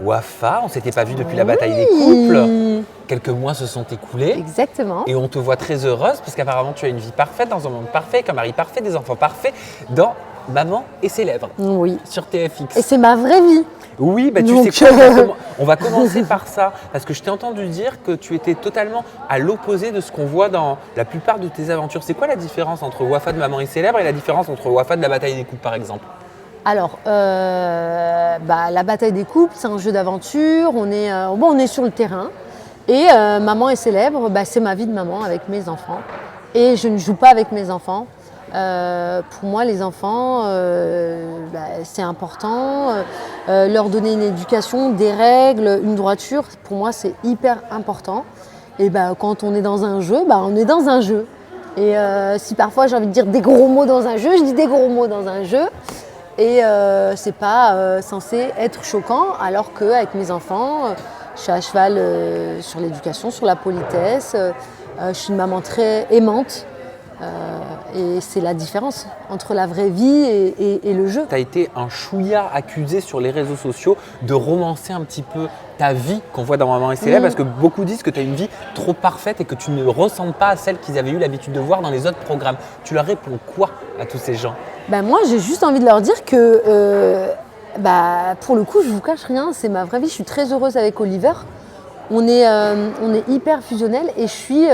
Wafa, on ne s'était pas vu depuis la bataille des couples. Quelques mois se sont écoulés. Exactement. Et on te voit très heureuse parce qu'apparemment tu as une vie parfaite, dans un monde parfait, avec un mari parfait, des enfants parfaits, dans Maman est célèbre. Oui. Sur TFX. Et c'est ma vraie vie. Oui, bah tu Donc, sais quoi, on va commencer par ça. Parce que je t'ai entendu dire que tu étais totalement à l'opposé de ce qu'on voit dans la plupart de tes aventures. C'est quoi la différence entre Wafa de Maman est célèbre et la différence entre Wafa de la bataille des couples par exemple? Alors, la bataille des couples, c'est un jeu d'aventure. On est sur le terrain. Et Maman est célèbre, c'est ma vie de maman avec mes enfants. Et je ne joue pas avec mes enfants. Pour moi, les enfants, c'est important. Leur donner une éducation, des règles, une droiture, pour moi, c'est hyper important. Et quand on est dans un jeu, on est dans un jeu. Et si parfois j'ai envie de dire des gros mots dans un jeu, je dis des gros mots dans un jeu. Et c'est pas censé être choquant, alors qu'avec mes enfants, je suis à cheval sur l'éducation, sur la politesse. Je suis une maman très aimante. Et c'est la différence entre la vraie vie et le jeu. Tu as été un chouïa accusé sur les réseaux sociaux de romancer un petit peu ta vie qu'on voit dans Maman est célèbre parce que beaucoup disent que tu as une vie trop parfaite et que tu ne ressembles pas à celle qu'ils avaient eu l'habitude de voir dans les autres programmes. Tu leur réponds quoi à tous ces gens? Moi, j'ai juste envie de leur dire que pour le coup, je vous cache rien, c'est ma vraie vie. Je suis très heureuse avec Oliver. On est hyper fusionnels et je suis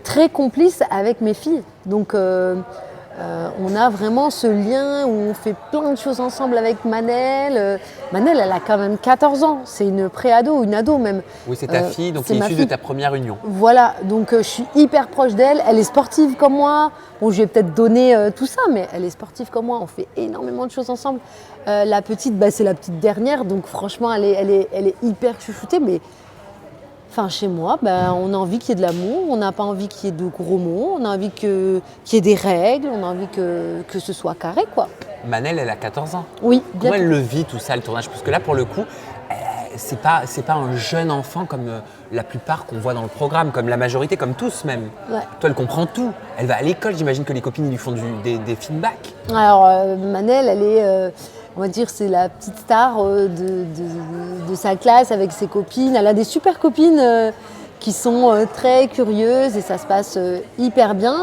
très complice avec mes filles. Donc on a vraiment ce lien où on fait plein de choses ensemble avec Manel. Manel, elle a quand même 14 ans, c'est une pré-ado, une ado même. Oui, c'est ta fille, donc c'est issue de ta première union. Voilà, donc je suis hyper proche d'elle, elle est sportive comme moi. Bon, je lui ai peut-être donné tout ça, mais elle est sportive comme moi, on fait énormément de choses ensemble. La petite, c'est la petite dernière, donc franchement, elle est hyper chouchoutée, mais chez moi, on a envie qu'il y ait de l'amour, on n'a pas envie qu'il y ait de gros mots, on a envie qu'il y ait des règles, on a envie que ce soit carré, quoi. Manel, elle a 14 ans. Oui. Comment elle le vit tout ça, le tournage? Parce que là, pour le coup, c'est pas un jeune enfant comme la plupart qu'on voit dans le programme, comme la majorité, comme tous même. Ouais. Toi, elle comprend tout. Elle va à l'école, j'imagine que les copines ils lui font des feedbacks. Alors, Manel, elle est... on va dire c'est la petite star de sa classe avec ses copines. Elle a des super copines qui sont très curieuses et ça se passe hyper bien.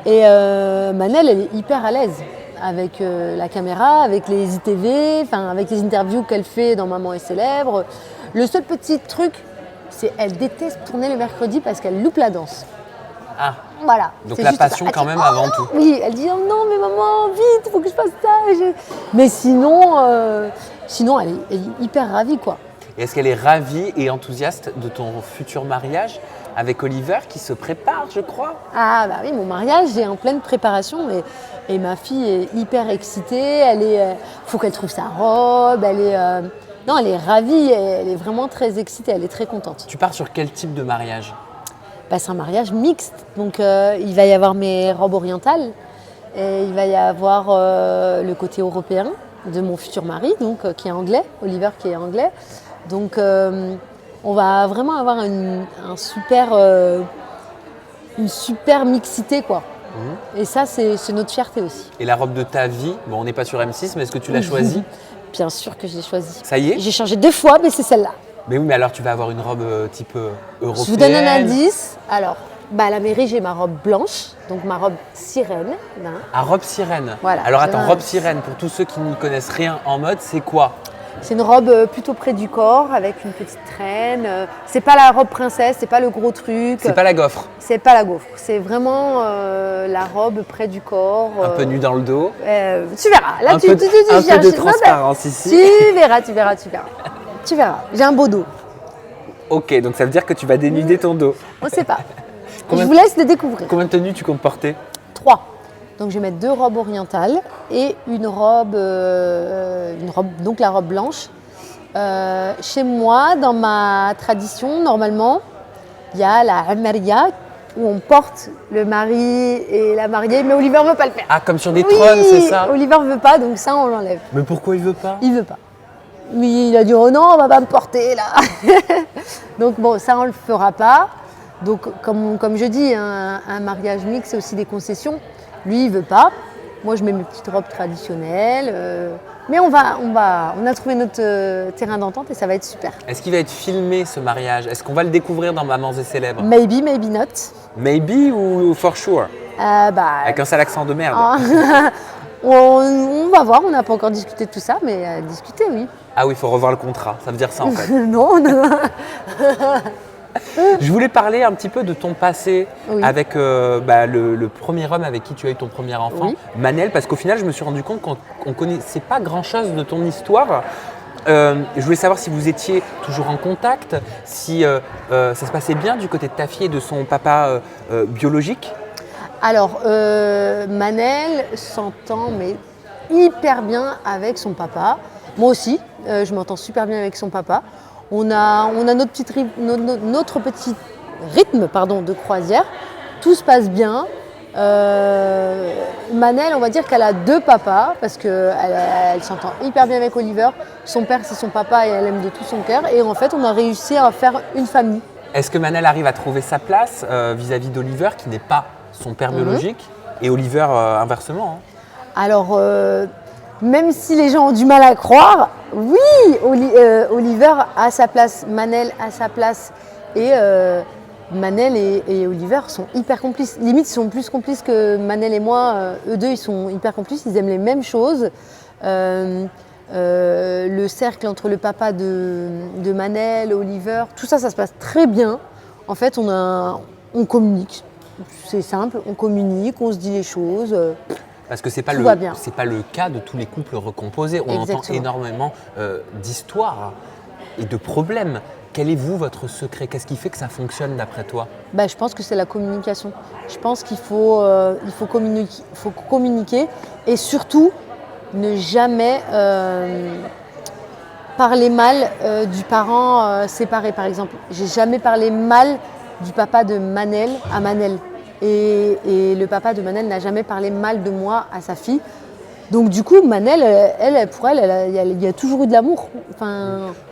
Et Manel, elle est hyper à l'aise avec la caméra, avec les ITV, avec les interviews qu'elle fait dans Maman est célèbre. Le seul petit truc, c'est qu'elle déteste tourner le mercredi parce qu'elle loupe la danse. Ah. Voilà. Donc la passion quand même avant tout. Oui, elle dit oh non mais maman vite, il faut que je fasse ça. Mais sinon elle est hyper ravie quoi. Et est-ce qu'elle est ravie et enthousiaste de ton futur mariage avec Oliver qui se prépare, je crois? Ah oui, mon mariage est en pleine préparation et ma fille est hyper excitée. Faut qu'elle trouve sa robe. Elle est ravie. Elle est vraiment très excitée. Elle est très contente. Tu pars sur quel type de mariage? C'est un mariage mixte, donc il va y avoir mes robes orientales et il va y avoir le côté européen de mon futur mari, donc qui est anglais, Oliver qui est anglais. Donc on va vraiment avoir une super mixité quoi. Et ça c'est notre fierté aussi. Et la robe de ta vie, bon on n'est pas sur M6, mais est-ce que tu l'as choisie? Bien sûr que je l'ai choisie. Ça y est? J'ai changé 2 fois, mais c'est celle-là. Mais oui, mais alors tu vas avoir une robe type européenne. Je vous donne un indice. Alors, à la mairie, j'ai ma robe blanche, donc ma robe sirène. Ah, robe sirène. Voilà. Alors attends, robe sirène, pour tous ceux qui n'y connaissent rien en mode, c'est quoi? C'est une robe plutôt près du corps, avec une petite traîne. C'est pas la robe princesse, c'est pas le gros truc. C'est pas la gaufre. C'est pas la gaufre. C'est vraiment la robe près du corps. Un peu nue dans le dos. Tu verras. Là, un peu de transparence ici. Tu verras. Tu verras, j'ai un beau dos. Ok, donc ça veut dire que tu vas dénuder ton dos. On ne sait pas. Je vous laisse le découvrir. Combien de tenues tu comptes porter? 3. Donc je vais mettre 2 robes orientales et une robe, donc la robe blanche. Chez moi, dans ma tradition, normalement, il y a la Amaria où on porte le mari et la mariée, mais Oliver ne veut pas le faire. Ah, comme sur des trônes, c'est ça? Oliver ne veut pas, donc ça, on l'enlève. Mais pourquoi il veut pas? Il veut pas. Mais il a dit oh non, on va pas me porter là. Donc bon, ça on le fera pas. Donc comme je dis, un mariage mixte c'est aussi des concessions. Lui il veut pas. Moi, je mets mes petites robes traditionnelles. Mais on a trouvé notre terrain d'entente et ça va être super. Est-ce qu'il va être filmé ce mariage? Est-ce qu'on va le découvrir dans Mamans et Célèbres? Maybe, maybe not. Maybe ou for sure? Avec un sale accent de merde. On va voir, on n'a pas encore discuté de tout ça, mais discuter, oui. Ah oui, il faut revoir le contrat, ça veut dire ça en fait. Non. Je voulais parler un petit peu de ton passé avec le premier homme avec qui tu as eu ton premier enfant, Manel, parce qu'au final, je me suis rendu compte qu'on ne connaissait pas grand-chose de ton histoire. Je voulais savoir si vous étiez toujours en contact, si ça se passait bien du côté de ta fille et de son papa biologique. Alors, Manel s'entend mais hyper bien avec son papa. Moi aussi, je m'entends super bien avec son papa. On a notre petit rythme de croisière. Tout se passe bien. Manel, on va dire qu'elle a 2 papas parce qu'elle s'entend hyper bien avec Oliver. Son père, c'est son papa et elle aime de tout son cœur. Et en fait, on a réussi à faire une famille. Est-ce que Manel arrive à trouver sa place vis-à-vis d'Oliver, qui n'est pas son père biologique, et Oliver inversement? Alors, même si les gens ont du mal à croire, oui, Oliver a sa place, Manel a sa place. Et Manel et Oliver sont hyper complices. Limite, ils sont plus complices que Manel et moi. Eux deux, ils sont hyper complices, ils aiment les mêmes choses. Le cercle entre le papa de Manel, Oliver, tout ça, ça se passe très bien. En fait, on communique. C'est simple, on communique, on se dit les choses. Parce que c'est pas le cas de tous les couples recomposés. On entend énormément d'histoires et de problèmes. Quel est votre secret? Qu'est-ce qui fait que ça fonctionne d'après toi? Je pense que c'est la communication. Je pense qu'il faut communiquer et surtout ne jamais parler mal du parent séparé, par exemple. J'ai jamais parlé mal du papa de Manel à Manel. Et le papa de Manel n'a jamais parlé mal de moi à sa fille. Donc du coup, Manel, pour elle, il y a toujours eu de l'amour.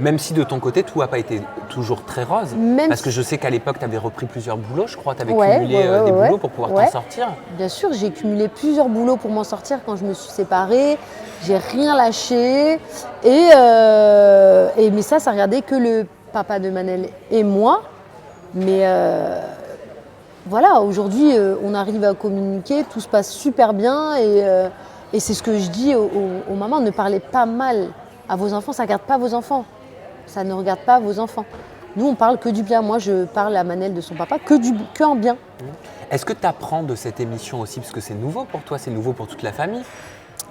Même si de ton côté, tout n'a pas été toujours très rose. Parce que je sais qu'à l'époque, tu avais repris plusieurs boulots, je crois. Tu avais cumulé des boulots pour pouvoir t'en sortir. Bien sûr, j'ai cumulé plusieurs boulots pour m'en sortir quand je me suis séparée. J'ai rien lâché. Mais ça regardait que le papa de Manel et moi. Mais voilà, aujourd'hui, on arrive à communiquer, tout se passe super bien et c'est ce que je dis aux mamans, ne parlez pas mal à vos enfants, ça ne regarde pas vos enfants, ça ne regarde pas vos enfants. Nous, on parle que du bien. Moi, je parle à Manel de son papa que en bien. Est-ce que tu apprends de cette émission aussi, parce que c'est nouveau pour toi, c'est nouveau pour toute la famille?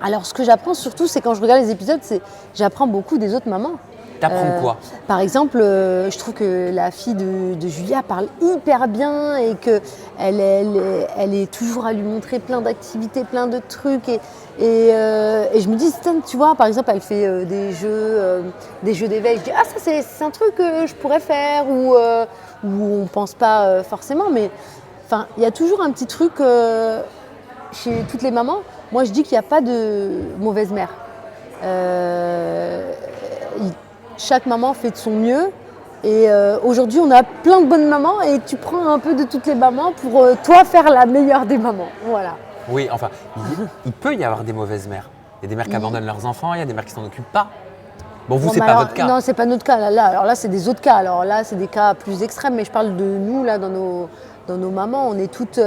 Alors, ce que j'apprends surtout, c'est quand je regarde les épisodes, j'apprends beaucoup des autres mamans. T'apprends quoi? Par exemple, je trouve que la fille de Julia parle hyper bien et qu'elle est toujours à lui montrer plein d'activités, plein de trucs. Et je me dis, Stan, tu vois, par exemple, elle fait des jeux d'éveil. Je dis, ah, ça, c'est un truc que je pourrais faire ou on ne pense pas forcément. Mais il y a toujours un petit truc chez toutes les mamans. Moi, je dis qu'il n'y a pas de mauvaise mère. Chaque maman fait de son mieux et aujourd'hui on a plein de bonnes mamans et tu prends un peu de toutes les mamans pour toi faire la meilleure des mamans. Voilà. Oui, enfin, il peut y avoir des mauvaises mères. Il y a des mères qui abandonnent leurs enfants, il y a des mères qui s'en occupent pas. Bon, vous, c'est pas votre cas. Non, c'est pas notre cas. Alors là, c'est des autres cas. Alors là, c'est des cas plus extrêmes, mais je parle de nous là dans nos mamans. On est toutes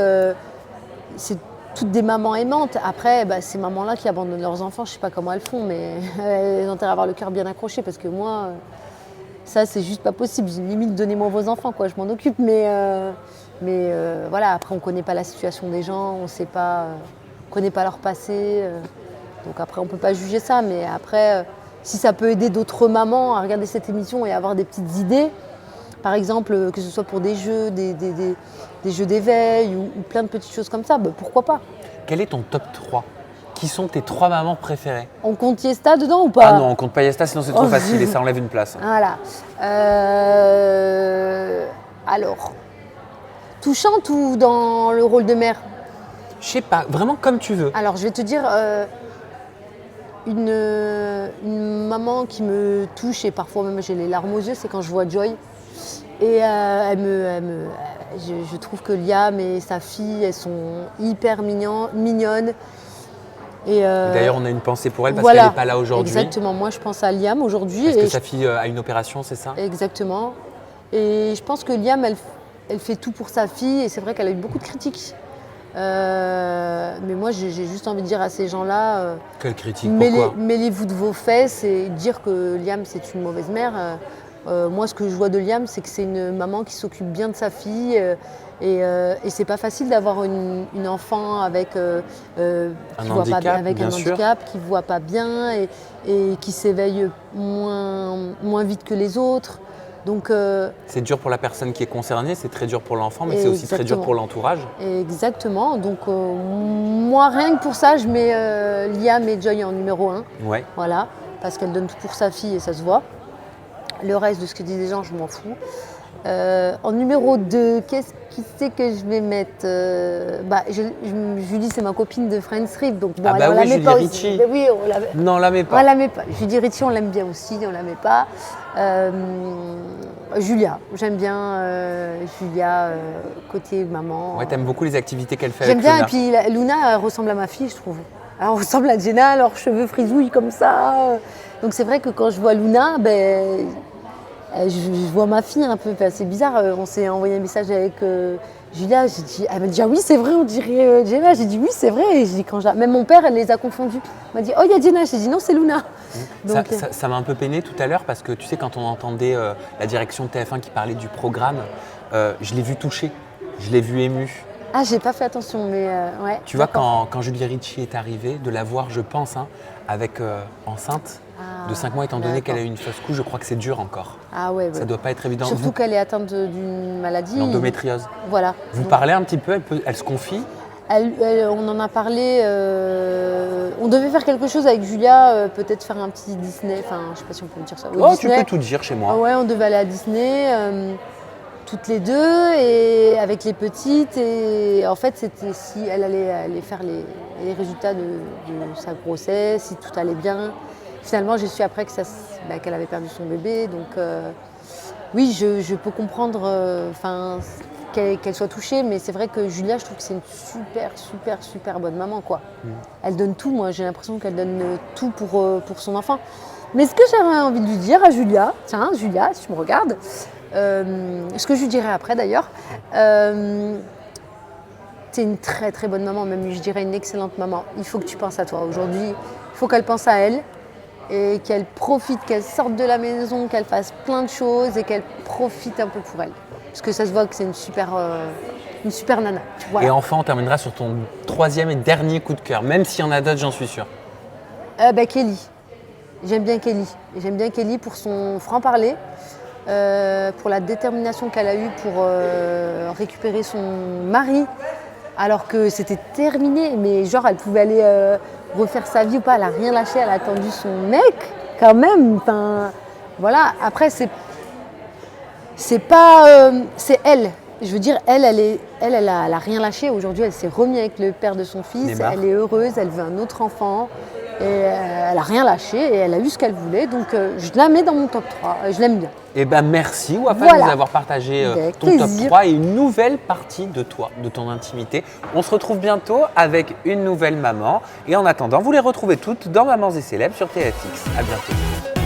des mamans aimantes. Après, ces mamans-là qui abandonnent leurs enfants, je ne sais pas comment elles font, mais elles ont intérêt à avoir le cœur bien accroché parce que moi, ça, c'est juste pas possible. Limite, donnez-moi vos enfants, quoi, je m'en occupe. Mais voilà, après, on ne connaît pas la situation des gens, on connaît pas leur passé. Donc après, on ne peut pas juger ça. Mais après, si ça peut aider d'autres mamans à regarder cette émission et à avoir des petites idées, par exemple, que ce soit pour des jeux, des jeux d'éveil ou plein de petites choses comme ça, pourquoi pas. Quel est ton top 3? Qui sont tes 3 mamans préférées? On compte Yesta dedans ou pas? Ah non, on compte pas Yesta, sinon c'est trop facile et ça enlève une place. Voilà. Alors, touchante ou dans le rôle de mère? Je sais pas, vraiment comme tu veux. Alors, je vais te dire une maman qui me touche et parfois même j'ai les larmes aux yeux, c'est quand je vois Joy. Et je trouve que Liam et sa fille, elles sont hyper mignonnes. Et D'ailleurs, on a une pensée pour elle parce voilà, qu'elle n'est pas là aujourd'hui. Exactement. Moi, je pense à Liam aujourd'hui. Parce que et sa fille a une opération, c'est ça? Exactement. Et je pense que Liam, elle fait tout pour sa fille et c'est vrai qu'elle a eu beaucoup de critiques. Mais moi, j'ai juste envie de dire à ces gens-là, Quelle critique, pourquoi? mêlez-vous de vos fesses et dire que Liam, c'est une mauvaise mère. Moi, ce que je vois de Liam, c'est que c'est une maman qui s'occupe bien de sa fille. Et c'est pas facile d'avoir une enfant avec, Un handicap, avec bien un sûr. handicap, qui ne voit pas bien et qui s'éveille moins vite que les autres. Donc, C'est dur pour la personne qui est concernée, c'est très dur pour l'enfant, mais c'est aussi très dur exactement. pour l'entourage. Exactement. Donc, moi, rien que pour ça, je mets Liam et Joy en numéro 1. Ouais. Voilà, parce qu'elle donne tout pour sa fille et ça se voit. Le reste de ce que disent les gens, je m'en fous. En numéro 2, qui c'est que je vais mettre Julie, c'est ma copine de Friends Trip, donc bon, Ah bah on oui, la met Julie pas Ritchie. aussi. Mais oui, Non, la mets on pas. la met pas. Julie Ritchie, on l'aime bien aussi, on la met pas. Julia, j'aime bien Julia, côté maman. Ouais, t'aimes beaucoup les activités qu'elle fait J'aime avec bien, Luna. et puis Luna elle ressemble à ma fille, je trouve. Elle ressemble à Jenna, leurs cheveux frisouillent comme ça. Donc c'est vrai que quand je vois Luna, je vois ma fille un peu. Enfin, c'est bizarre, on s'est envoyé un message avec Julia. Elle m'a dit ah oui, c'est vrai, on dirait Jenna. J'ai dit oui, c'est vrai. Et j'ai dit, même mon père, elle les a confondus. Il m'a dit oh, il y a Jenna. J'ai dit non, c'est Luna. Donc, Ça m'a un peu peiné tout à l'heure parce que tu sais, quand on entendait la direction de TF1 qui parlait du programme, je l'ai vu touché, je l'ai vu ému. ah, j'ai pas fait attention, mais ouais. Tu vois, d'accord. quand Julie Ritchie est arrivée, de la voir, je pense, avec enceinte de 5 mois, étant donné d'accord. qu'elle a eu une fausse couche, je crois que c'est dur encore. Ah ouais, ouais. Ça doit pas être évident. Surtout qu'elle est atteinte d'une maladie. L'endométriose. Voilà. Vous Donc, parlez un petit peu, elle se confie. on en a parlé. On devait faire quelque chose avec Julia, peut-être faire un petit Disney. Enfin, je sais pas si on peut dire ça. Oui, Oh, Disney. tu peux tout dire chez moi. Ah ouais, on devait aller à Disney toutes les deux et avec les petites. Et en fait, c'était si elle allait faire les résultats de sa grossesse, si tout allait bien. Finalement, j'ai su après que qu'elle avait perdu son bébé. Donc, oui, je peux comprendre qu'elle soit touchée, mais c'est vrai que Julia, je trouve que c'est une super bonne maman, quoi. Elle donne tout, moi, j'ai l'impression qu'elle donne tout pour son enfant. Mais ce que j'avais envie de lui dire à Julia, tiens, Julia, si tu me regardes, ce que je lui dirais après d'ailleurs, t'es une très bonne maman, même je dirais une excellente maman. Il faut que tu penses à toi. Aujourd'hui, il faut qu'elle pense à elle et qu'elle profite, qu'elle sorte de la maison, qu'elle fasse plein de choses et qu'elle profite un peu pour elle. Parce que ça se voit que c'est une super nana. Voilà. Et enfin, on terminera sur ton 3e et dernier coup de cœur, même s'il y en a d'autres, j'en suis sûr. Kelly. J'aime bien Kelly. J'aime bien Kelly pour son franc-parler, pour la détermination qu'elle a eue pour récupérer son mari, alors que c'était terminé. Mais genre, elle pouvait aller refaire sa vie ou pas. Elle n'a rien lâché. Elle a attendu son mec, quand même. Enfin, voilà. Après, c'est elle. Je veux dire, elle a rien lâché. Aujourd'hui, elle s'est remise avec le père de son fils. Neymar. Elle est heureuse. Elle veut un autre enfant. Et elle n'a rien lâché et elle a eu ce qu'elle voulait. Donc, je la mets dans mon top 3. Je l'aime bien. Eh ben merci Wafa Voilà. de nous avoir partagé Avec ton top plaisir. 3 et une nouvelle partie de toi, de ton intimité. On se retrouve bientôt avec une nouvelle maman. Et en attendant, vous les retrouvez toutes dans Mamans et Célèbres sur TFX. À bientôt.